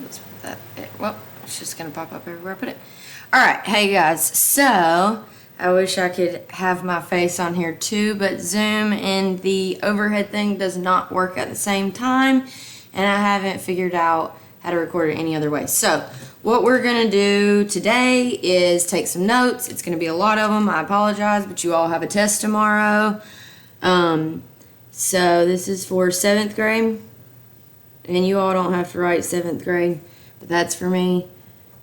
let's put that there. Well, it's just gonna pop up everywhere I put it. All right, hey guys, so I wish I could have my face on here too, but Zoom and the overhead thing does not work at the same time, and I haven't figured out how to record it any other way. So what we're gonna do today is take some notes. It's gonna be a lot of them. I apologize, but you all have a test tomorrow. So this is for 7th grade, and you all don't have to write 7th grade, but that's for me.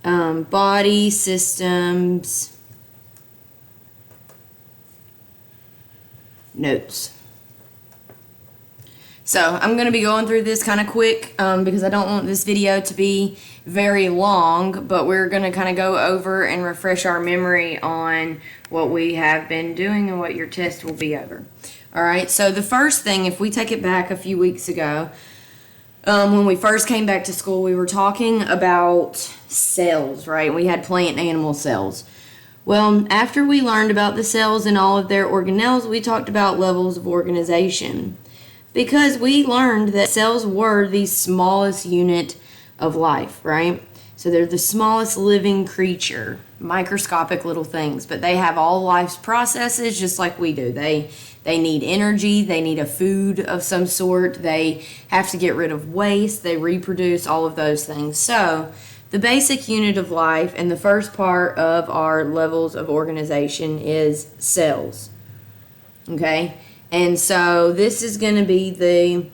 Body systems notes. So I'm going to be going through this kind of quick because I don't want this video to be very long, but we're going to kind of go over and refresh our memory on what we have been doing and what your test will be over. Alright, so the first thing, if we take it back a few weeks ago, when we first came back to school, we were talking about cells, right? We had plant and animal cells. Well, after we learned about the cells and all of their organelles, we talked about levels of organization. Because we learned that cells were the smallest unit of life, right? So they're the smallest living creature, microscopic little things, but they have all life's processes just like we do. They need energy, they need a food of some sort, they have to get rid of waste, they reproduce, all of those things. So the basic unit of life and the first part of our levels of organization is cells. Okay? And so this is going to be the,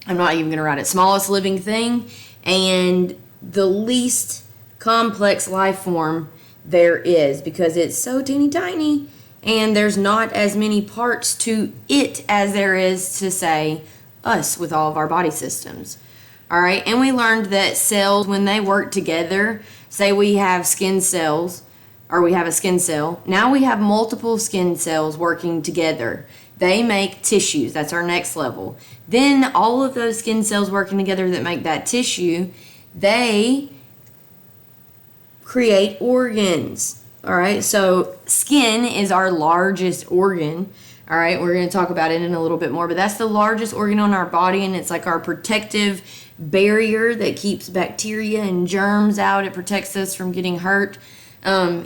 I'm not even going to write it, smallest living thing and the least complex life form there is because it's so teeny tiny and there's not as many parts to it as there is to, say, us with all of our body systems. All right, and we learned that cells, when they work together, say we have skin cells, or we have a skin cell, now we have multiple skin cells working together. They make tissues. That's our next level. Then all of those skin cells working together that make that tissue, they create organs. All right, so skin is our largest organ. All right, we're going to talk about it in a little bit more, but that's the largest organ on our body, and it's like our protective barrier that keeps bacteria and germs out. It protects us from getting hurt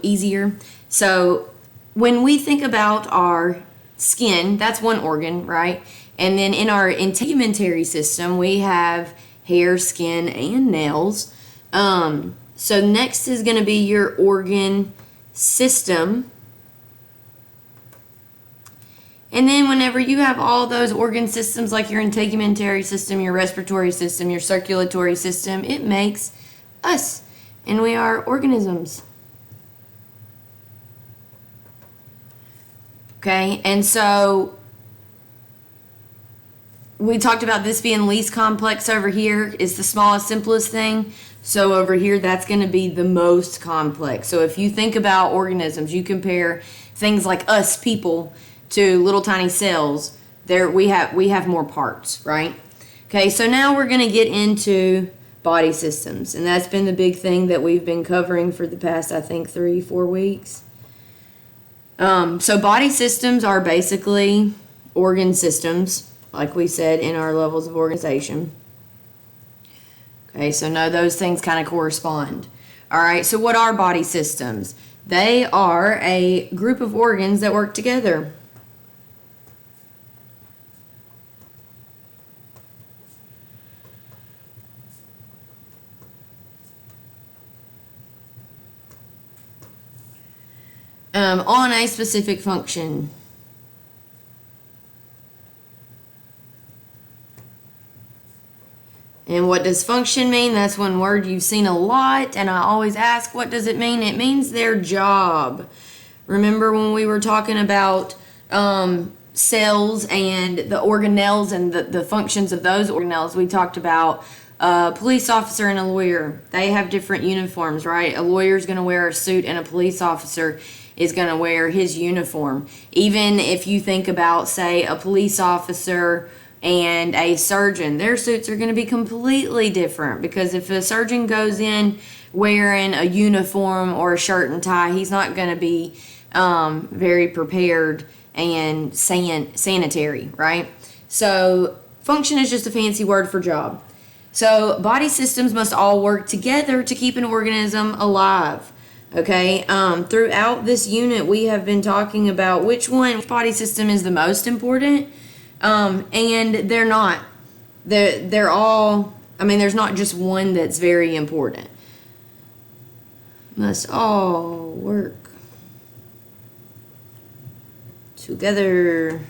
easier. So when we think about our skin, that's one organ, right? And then in our integumentary system, we have hair, skin, and nails. So next is going to be your organ system. And then whenever you have all those organ systems like your integumentary system, your respiratory system, your circulatory system, it makes us. And we are organisms. Okay, and so we talked about this being least complex over here. It's the smallest, simplest thing. So over here, that's going to be the most complex. So if you think about organisms, you compare things like us people to little tiny cells. There we have more parts, right? Okay, so now we're going to get into body systems, and that's been the big thing that we've been covering for the past, I think, 3-4 weeks. So body systems are basically organ systems, like we said in our levels of organization. Okay, so no, those things kind of correspond. All right, so what are body systems? They are a group of organs that work together. On a specific function. And what does function mean? That's one word you've seen a lot, and I always ask, what does it mean? It means their job. Remember when we were talking about cells and the organelles and the functions of those organelles, we talked about a police officer and a lawyer. They have different uniforms, right? A lawyer's going to wear a suit and a police officer is going to wear his uniform. Even if you think about, say, a police officer and a surgeon, their suits are going to be completely different because if a surgeon goes in wearing a uniform or a shirt and tie, he's not going to be very prepared and sanitary, right? So function is just a fancy word for job. So body systems must all work together to keep an organism alive. Okay, throughout this unit, we have been talking about which body system is the most important, and they're not. They're all, I mean, there's not just one that's very important. Must all work together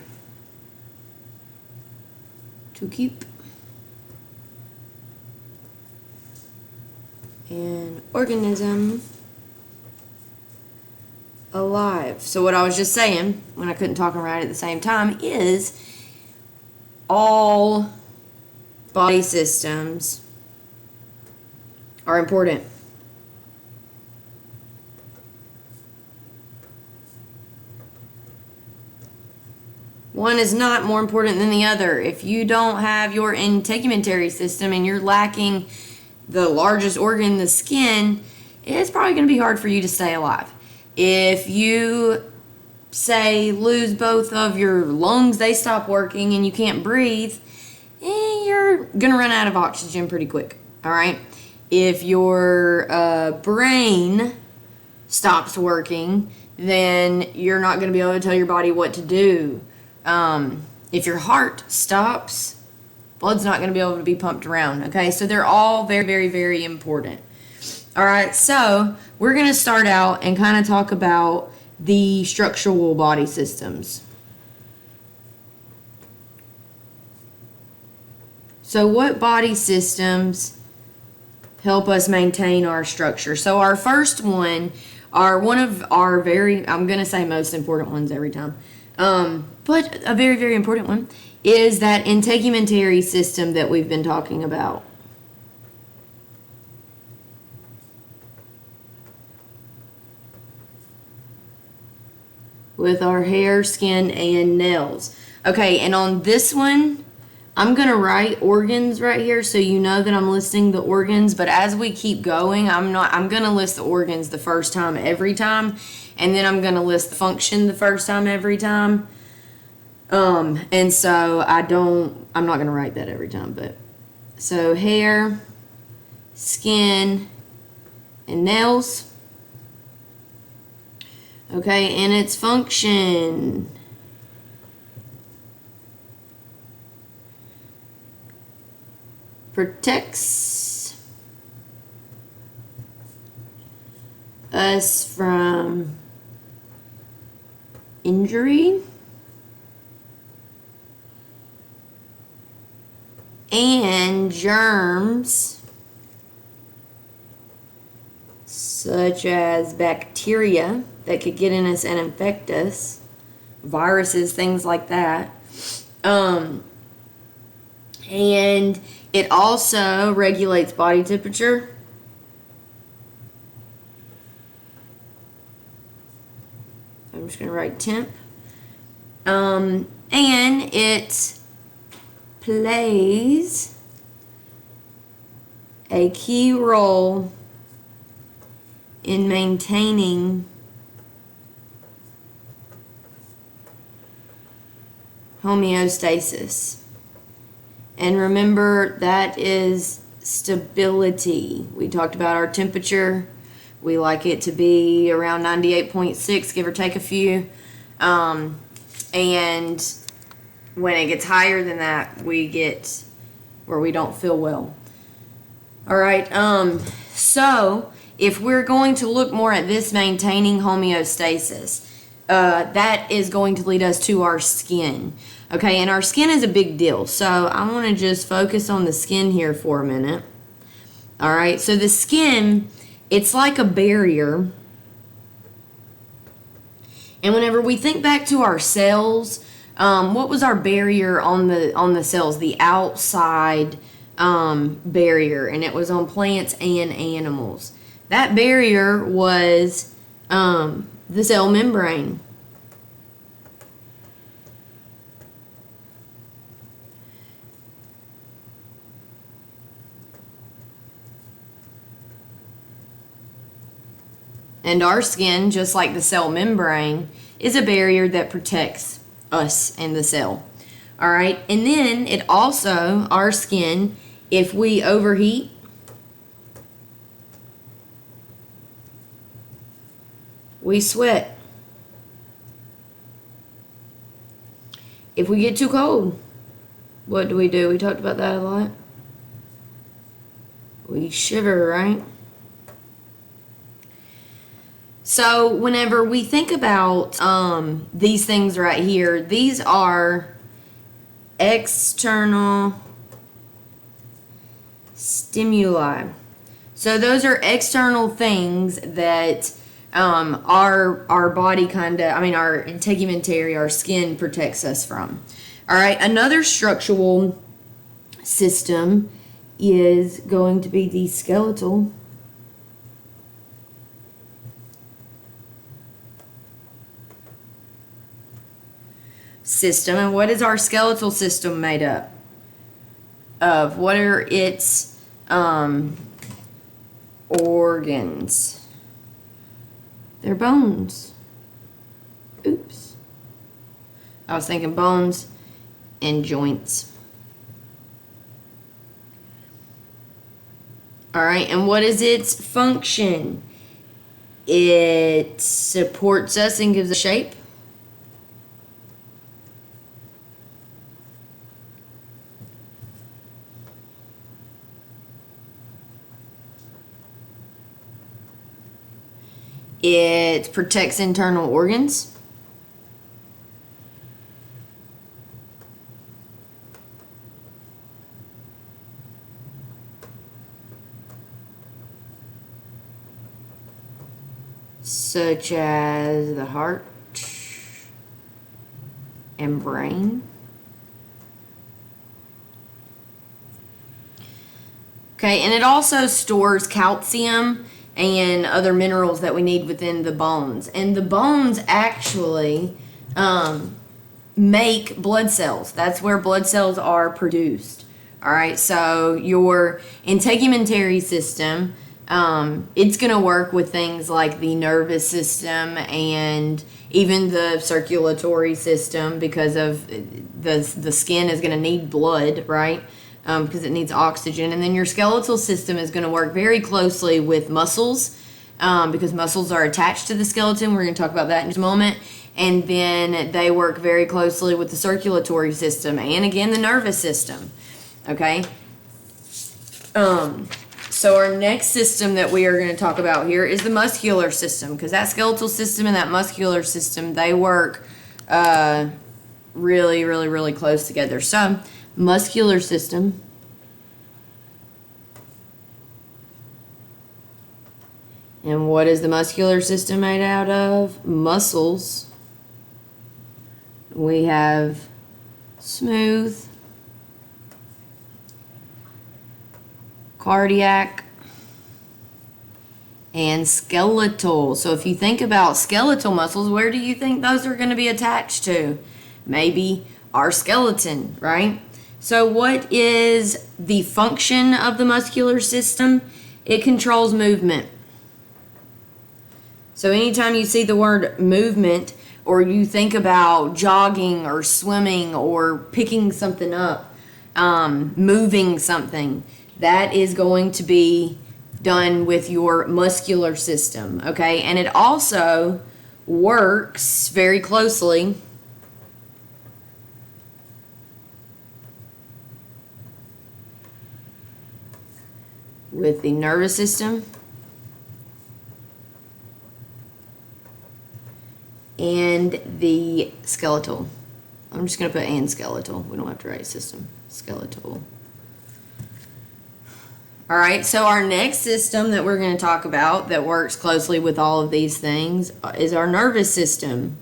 to keep an organism alive. So what I was just saying when I couldn't talk and write at the same time is all body systems are important. One is not more important than the other. If you don't have your integumentary system and you're lacking the largest organ, the skin, it's probably going to be hard for you to stay alive. If you, say, lose both of your lungs, they stop working and you can't breathe, you're going to run out of oxygen pretty quick, all right? If your brain stops working, then you're not going to be able to tell your body what to do. If your heart stops, blood's not going to be able to be pumped around, okay? So they're all very, very, very important. All right, so we're going to start out and kind of talk about the structural body systems. So what body systems help us maintain our structure? So our first one are one of our I'm going to say most important ones every time, but a very, very important one is that integumentary system that we've been talking about. With our hair, skin, and nails. Okay, and on this one, I'm going to write organs right here so you know that I'm listing the organs, but as we keep going, I'm going to list the organs the first time every time, and then I'm going to list the function the first time every time. And so I'm not going to write that every time, but so hair, skin, and nails. Okay, and its function. Protects us from injury and germs such as bacteria that could get in us and infect us, viruses, things like that. And it also regulates body temperature. I'm just going to write temp. And it plays a key role in maintaining homeostasis. And remember, that is stability. We talked about our temperature. We like it to be around 98.6, give or take a few. And when it gets higher than that, we get where we don't feel well. All right, so if we're going to look more at this maintaining homeostasis, that is going to lead us to our skin. Okay, and our skin is a big deal. So I want to just focus on the skin here for a minute. All right, so the skin, it's like a barrier. And whenever we think back to our cells, what was our barrier on the cells? The outside barrier, and it was on plants and animals. That barrier was the cell membrane. And our skin, just like the cell membrane, is a barrier that protects us and the cell. All right, and then it also, our skin, If we overheat, we sweat. If we get too cold, what do? We talked about that a lot. We shiver, right? So whenever we think about these things right here, these are external stimuli. So those are external things that our body our integumentary, our skin protects us from. All right, another structural system is going to be the skeletal system. And what is our skeletal system made up of? What are its organs? They're bones. Oops. I was thinking bones and joints. All right, and what is its function? It supports us and gives us shape. It protects internal organs. Such as the heart and brain. Okay, and it also stores calcium and other minerals that we need within the bones. And the bones actually make blood cells. That's where blood cells are produced. All right, so your integumentary system, it's going to work with things like the nervous system and even the circulatory system, because of the skin is going to need blood, right? Because it needs oxygen. And then your skeletal system is going to work very closely with muscles, because muscles are attached to the skeleton. We're going to talk about that in just a moment. And then they work very closely with the circulatory system and, again, the nervous system. Okay? So our next system that we are going to talk about here is the muscular system, because that skeletal system and that muscular system, they work really, really, really close together. So, muscular system. And what is the muscular system made out of? Muscles. We have smooth, cardiac, and skeletal. So if you think about skeletal muscles, where do you think those are going to be attached to? Maybe our skeleton, right? So what is the function of the muscular system? It controls movement. So anytime you see the word movement, or you think about jogging or swimming or picking something up, moving something, that is going to be done with your muscular system, okay? And it also works very closely with the nervous system and the skeletal. I'm just going to put and skeletal. We don't have to write system. Skeletal. All right, so our next system that we're going to talk about that works closely with all of these things is our nervous system.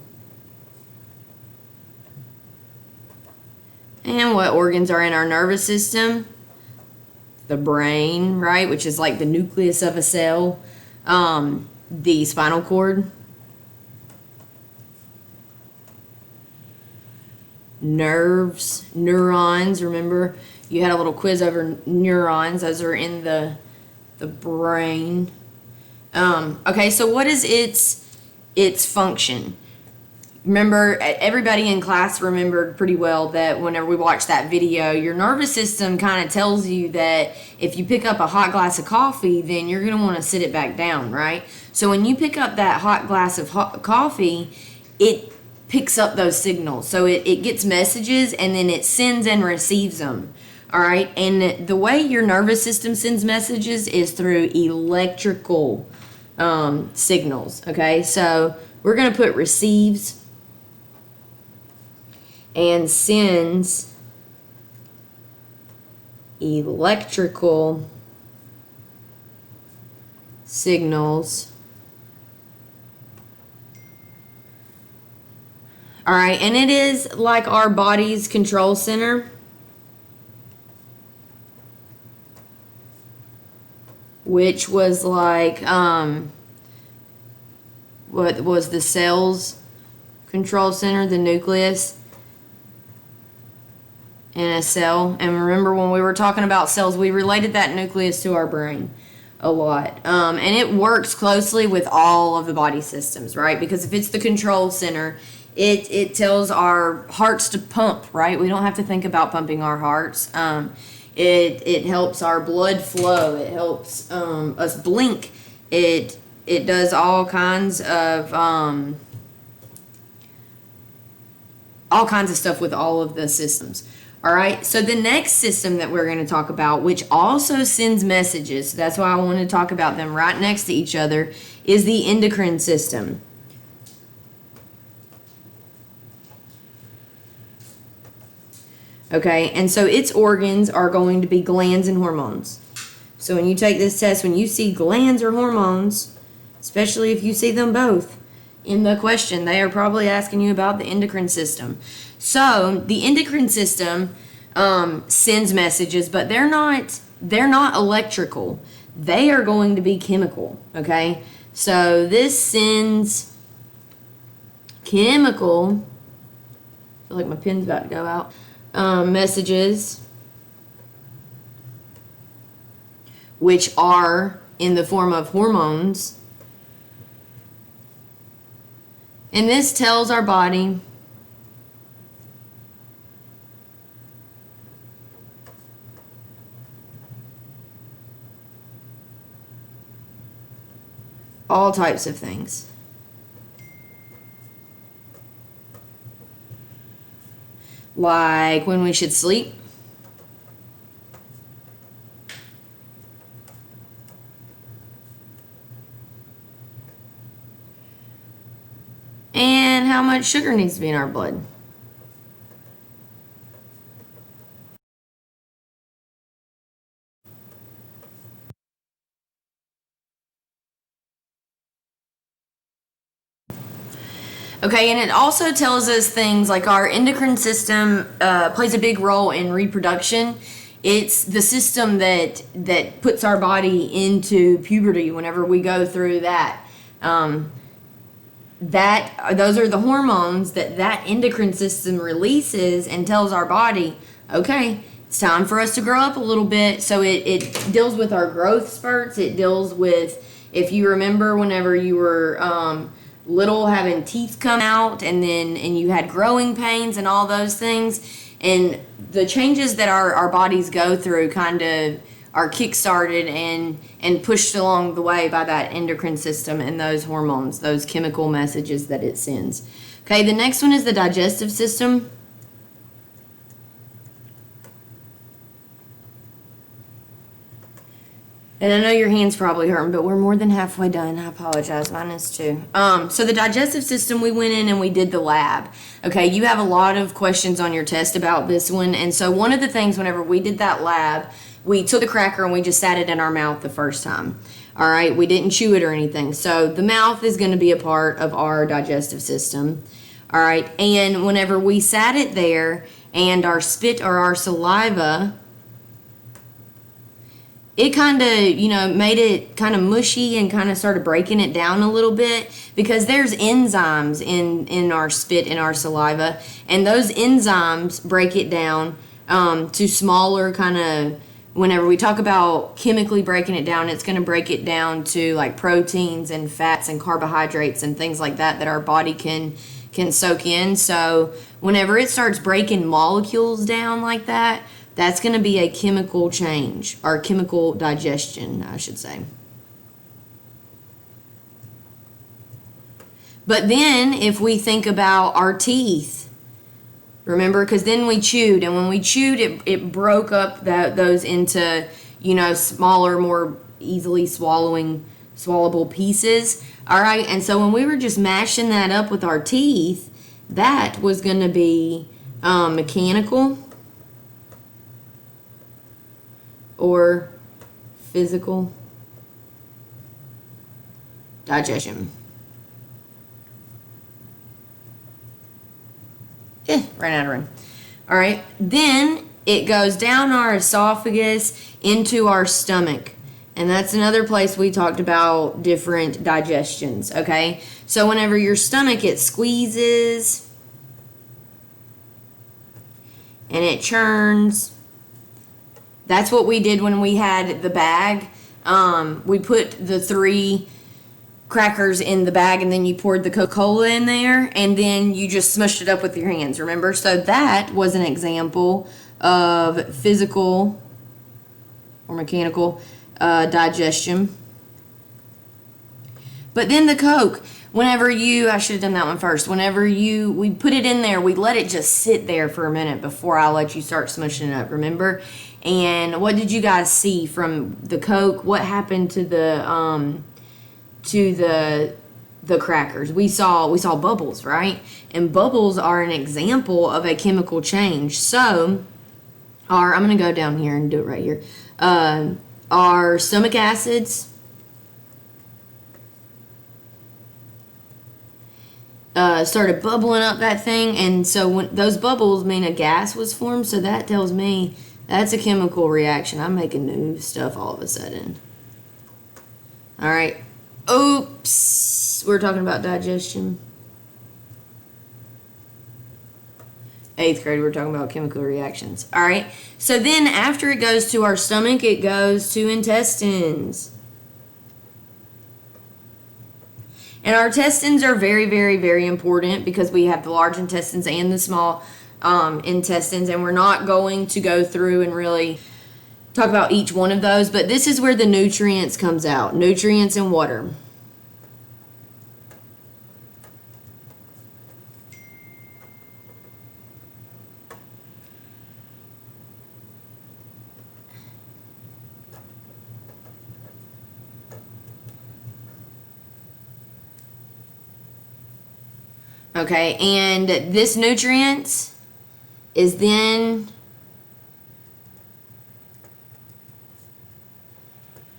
And what organs are in our nervous system? The brain, right, which is like the nucleus of a cell. The spinal cord. Nerves, neurons, remember? You had a little quiz over neurons. Those are in the brain. Okay, so what is its function? remember, everybody in class remembered pretty well that whenever we watched that video, your nervous system kind of tells you that if you pick up a hot glass of coffee, then you're going to want to sit it back down, right? So when you pick up that hot glass of coffee, it picks up those signals. So it gets messages and then it sends and receives them. All right. And the way your nervous system sends messages is through electrical signals. Okay. So we're going to put receives and sends electrical signals. All right, and it is like our body's control center, which was like what was the cell's control center, the nucleus in a cell. And remember when we were talking about cells, we related that nucleus to our brain a lot. And it works closely with all of the body systems, right? Because if it's the control center, it tells our hearts to pump, right? We don't have to think about pumping our hearts. It helps our blood flow. It helps us blink. It does all kinds of stuff with all of the systems. All right, so the next system that we're going to talk about, which also sends messages, so that's why I want to talk about them right next to each other, is the endocrine system. Okay, and so its organs are going to be glands and hormones. So when you take this test, when you see glands or hormones, especially if you see them both in the question, they are probably asking you about the endocrine system. So the endocrine system sends messages, but they're not electrical. They are going to be chemical. Okay, so this sends chemical. I feel like my pen's about to go out. Messages, which are in the form of hormones, and this tells our body all types of things. Like when we should sleep, and how much sugar needs to be in our blood. Okay, and it also tells us things like our endocrine system plays a big role in reproduction. It's the system that puts our body into puberty whenever we go through that. Those are the hormones that endocrine system releases and tells our body, okay, it's time for us to grow up a little bit. So it deals with our growth spurts. It deals with, if you remember, whenever you were little, having teeth come out, and you had growing pains and all those things, and the changes that our bodies go through kind of are kick-started and pushed along the way by that endocrine system and those hormones, those chemical messages that it sends. Okay, the next one is the digestive system. And I know your hand's probably hurting, but we're more than halfway done. I apologize. Mine is too. So the digestive system, we went in and we did the lab. Okay, you have a lot of questions on your test about this one. And so one of the things, whenever we did that lab, we took the cracker and we just sat it in our mouth the first time. All right, we didn't chew it or anything. So the mouth is going to be a part of our digestive system. All right, and whenever we sat it there and our spit or our saliva, it kind of, made it kind of mushy and kind of started breaking it down a little bit, because there's enzymes in our spit and our saliva, and those enzymes break it down to smaller kind of, whenever we talk about chemically breaking it down, it's going to break it down to like proteins and fats and carbohydrates and things like that our body can can soak in. So whenever it starts breaking molecules down like that, that's going to be a chemical change, or chemical digestion, I should say. But then if we think about our teeth, remember, because then we chewed, and when we chewed, it broke up those into, you know, smaller, more easily swallowable pieces. All right, and so when we were just mashing that up with our teeth, that was going to be mechanical or physical digestion. Ran out of room. All right, then it goes down our esophagus into our stomach. And that's another place we talked about different digestions, okay? So whenever your stomach, it squeezes and it churns. That's what we did when we had the bag. We put the 3 crackers in the bag, and then you poured the Coca-Cola in there, and then you just smushed it up with your hands, remember? So that was an example of physical or mechanical digestion. But then the Coke, whenever I should have done that one first. Whenever we put it in there, we let it just sit there for a minute before I let you start smushing it up, remember? And what did you guys see from the Coke? What happened to the crackers? We saw bubbles, right? And bubbles are an example of a chemical change. So, I'm going to go down here and do it right here. Our stomach acids started bubbling up that thing, and so when those bubbles mean a gas was formed, so that tells me that's a chemical reaction. I'm making new stuff all of a sudden. All right. Oops. We're talking about digestion. 8th grade, we're talking about chemical reactions. All right. So then after it goes to our stomach, it goes to intestines. And our intestines are very, very, very important because we have the large intestines and the small intestines, and we're not going to go through and really talk about each one of those, but this is where the nutrients comes out. Nutrients and water. Okay, and this nutrients is then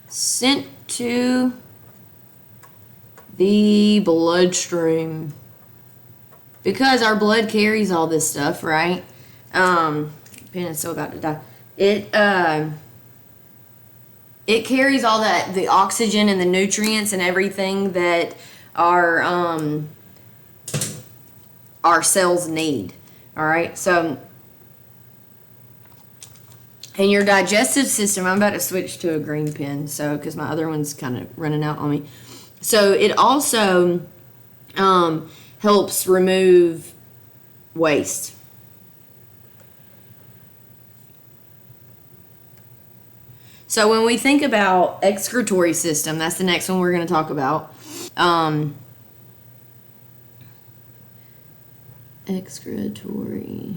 sent to the bloodstream because our blood carries all this stuff, right? Pen is so about to die. It carries all that, the oxygen and the nutrients and everything that our cells need. All right, so in your digestive system, I'm about to switch to a green pen, so because my other one's kind of running out on me. So it also helps remove waste. So when we think about excretory system, that's the next one we're going to talk about. Excretory.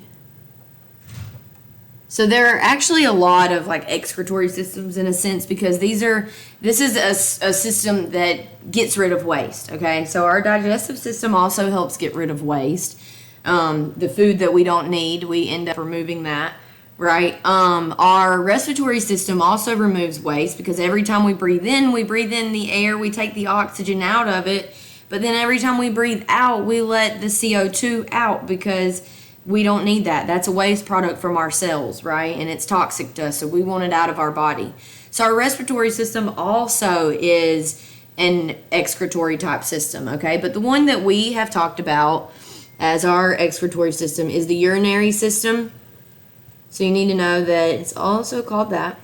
So there are actually a lot of like excretory systems in a sense because this is a system that gets rid of waste, okay? So our digestive system also helps get rid of waste. The food that we don't need, we end up removing that, right? Our respiratory system also removes waste because every time we breathe in the air, we take the oxygen out of it, but then every time we breathe out, we let the CO2 out because we don't need that. That's a waste product from our cells, right? And it's toxic to us, so we want it out of our body. So our respiratory system also is an excretory type system, okay? But the one that we have talked about as our excretory system is the urinary system. So you need to know that it's also called that.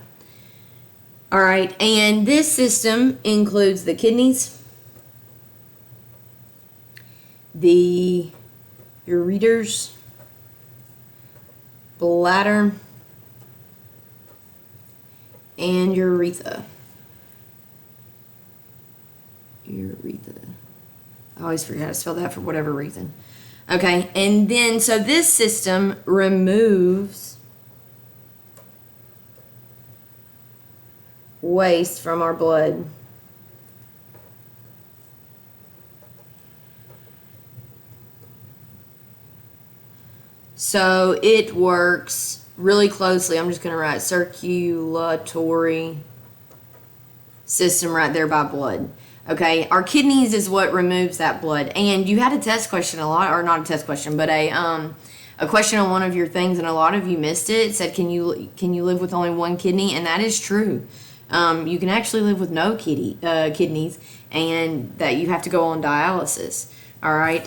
All right, and this system includes the kidneys, the ureters, bladder, and urethra. Urethra. I always forget how to spell that for whatever reason. Okay, and then so this system removes waste from our blood. So it works really closely. I'm just going to write circulatory system right there by blood. Okay, our kidneys is what removes that blood. And you had a test question a lot, or not a test question, but a question on one of your things, and a lot of you missed it. It said, can you live with only one kidney? And that is true. You can actually live with no kidneys, and that you have to go on dialysis. All right,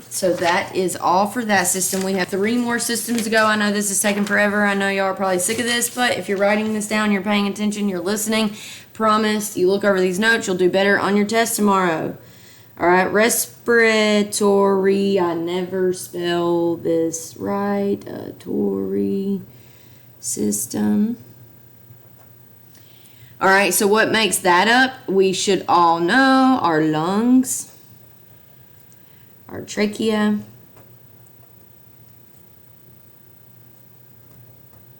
so that is all for that system. We have 3 more systems to go. I know this is taking forever. I know y'all are probably sick of this, but if you're writing this down, you're paying attention, you're listening, promise, you look over these notes, you'll do better on your test tomorrow. All right, respiratory, I never spell this right, tory system. All right, so what makes that up? We should all know our lungs, our trachea,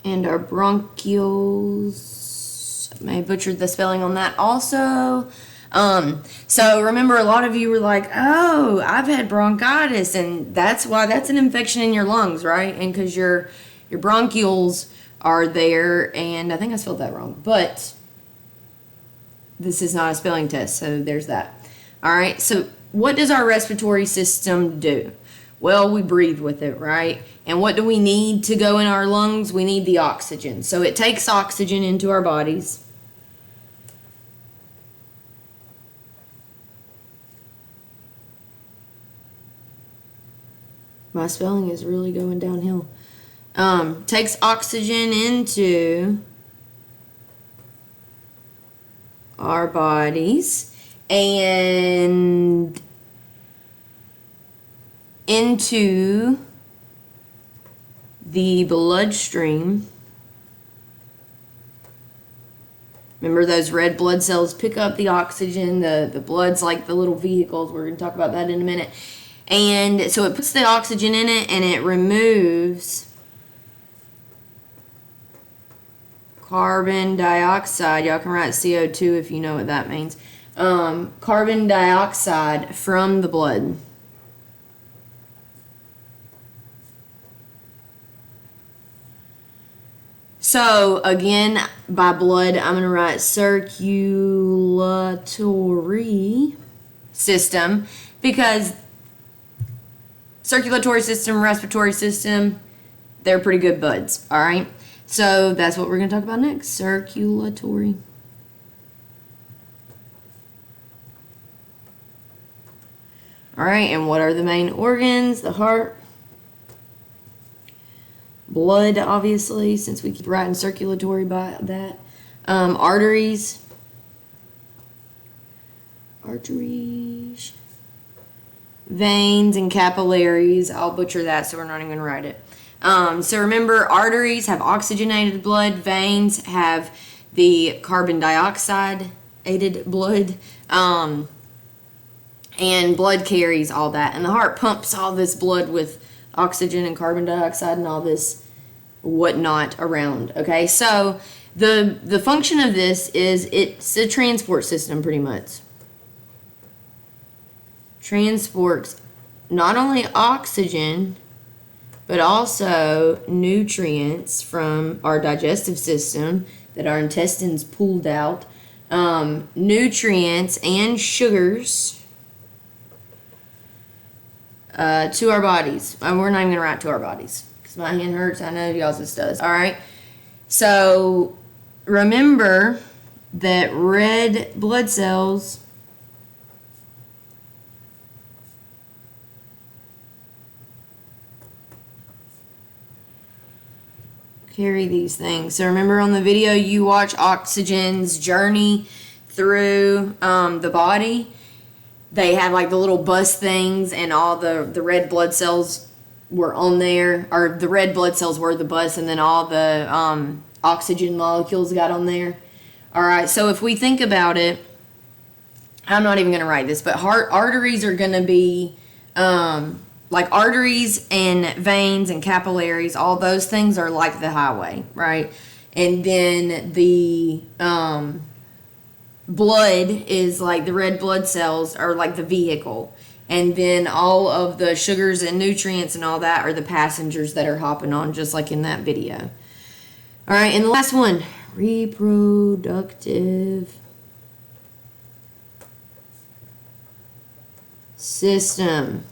and our bronchioles. I may have butchered the spelling on that also. So remember, a lot of you were like, oh, I've had bronchitis, and that's why that's an infection in your lungs, right? And because your bronchioles are there, and I think I spelled that wrong, but this is not a spelling test, so there's that. All right, so what does our respiratory system do? Well, we breathe with it, right? And what do we need to go in our lungs? We need the oxygen. So it takes oxygen into our bodies. My spelling is really going downhill. Takes oxygen into our bodies and into the bloodstream. Remember, those red blood cells pick up the oxygen. The blood's like the little vehicles. We're going to talk about that in a minute. And so it puts the oxygen in it, and it removes carbon dioxide. Y'all can write CO2 if you know what that means. Carbon dioxide from the blood. So again, by blood, I'm going to write circulatory system, because circulatory system, respiratory system, they're pretty good buds, all right? So that's what we're going to talk about next, circulatory. All right, and what are the main organs? The heart, blood, obviously, since we keep writing circulatory by that. Arteries, veins, and capillaries. I'll butcher that, so we're not even going to write it. So remember, arteries have oxygenated blood. Veins have the carbon dioxide-aided blood. And blood carries all that. And the heart pumps all this blood with oxygen and carbon dioxide and all this whatnot around. Okay, so the function of this is it's a transport system pretty much. Transports not only oxygen, but also nutrients from our digestive system that our intestines pulled out, nutrients and sugars to our bodies. We're not even going to write to our bodies because my hand hurts. I know y'all's just does. All right. So remember that red blood cells carry these things. So remember, on the video you watch oxygen's journey through the body, they have like the little bus things, and all the red blood cells were on there, or the red blood cells were the bus, and then all the oxygen molecules got on there. All right, so if we think about it, I'm not even going to write this, but arteries are going to be like arteries and veins and capillaries, all those things are like the highway, right? And then the blood is like the red blood cells are like the vehicle. And then all of the sugars and nutrients and all that are the passengers that are hopping on, just like in that video. All right, and the last one, reproductive system.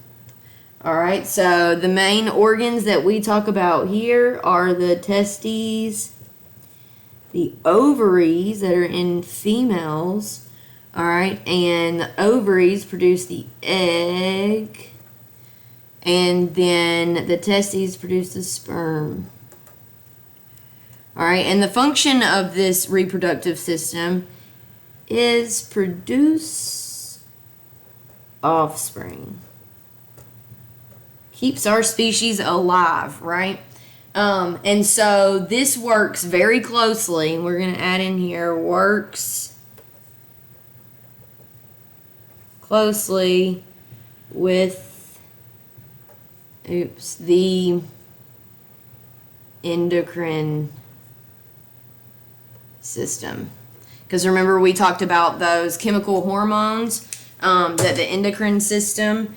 All right, so the main organs that we talk about here are the testes, the ovaries that are in females. All right, and the ovaries produce the egg, and then the testes produce the sperm. All right, and the function of this reproductive system is produce offspring. Keeps our species alive, right? And so this works very closely, and we're going to add in here, works closely with the endocrine system. Because remember, we talked about those chemical hormones that the endocrine system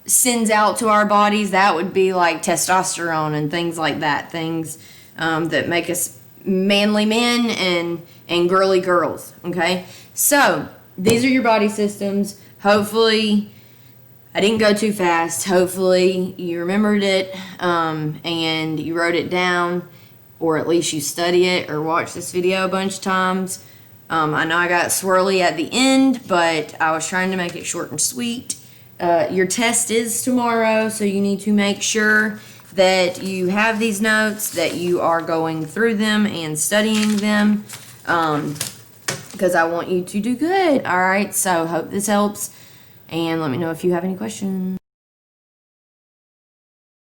sends out to our bodies. That would be like testosterone and things like that, things that make us manly men and girly girls. Okay, so these are your body systems. Hopefully I didn't go too fast. Hopefully you remembered it and you wrote it down, or at least you study it or watch this video a bunch of times. I know I got swirly at the end, but I was trying to make it short and sweet. Your test is tomorrow, so you need to make sure that you have these notes, that you are going through them and studying them, because I want you to do good. All right, so hope this helps, and let me know if you have any questions.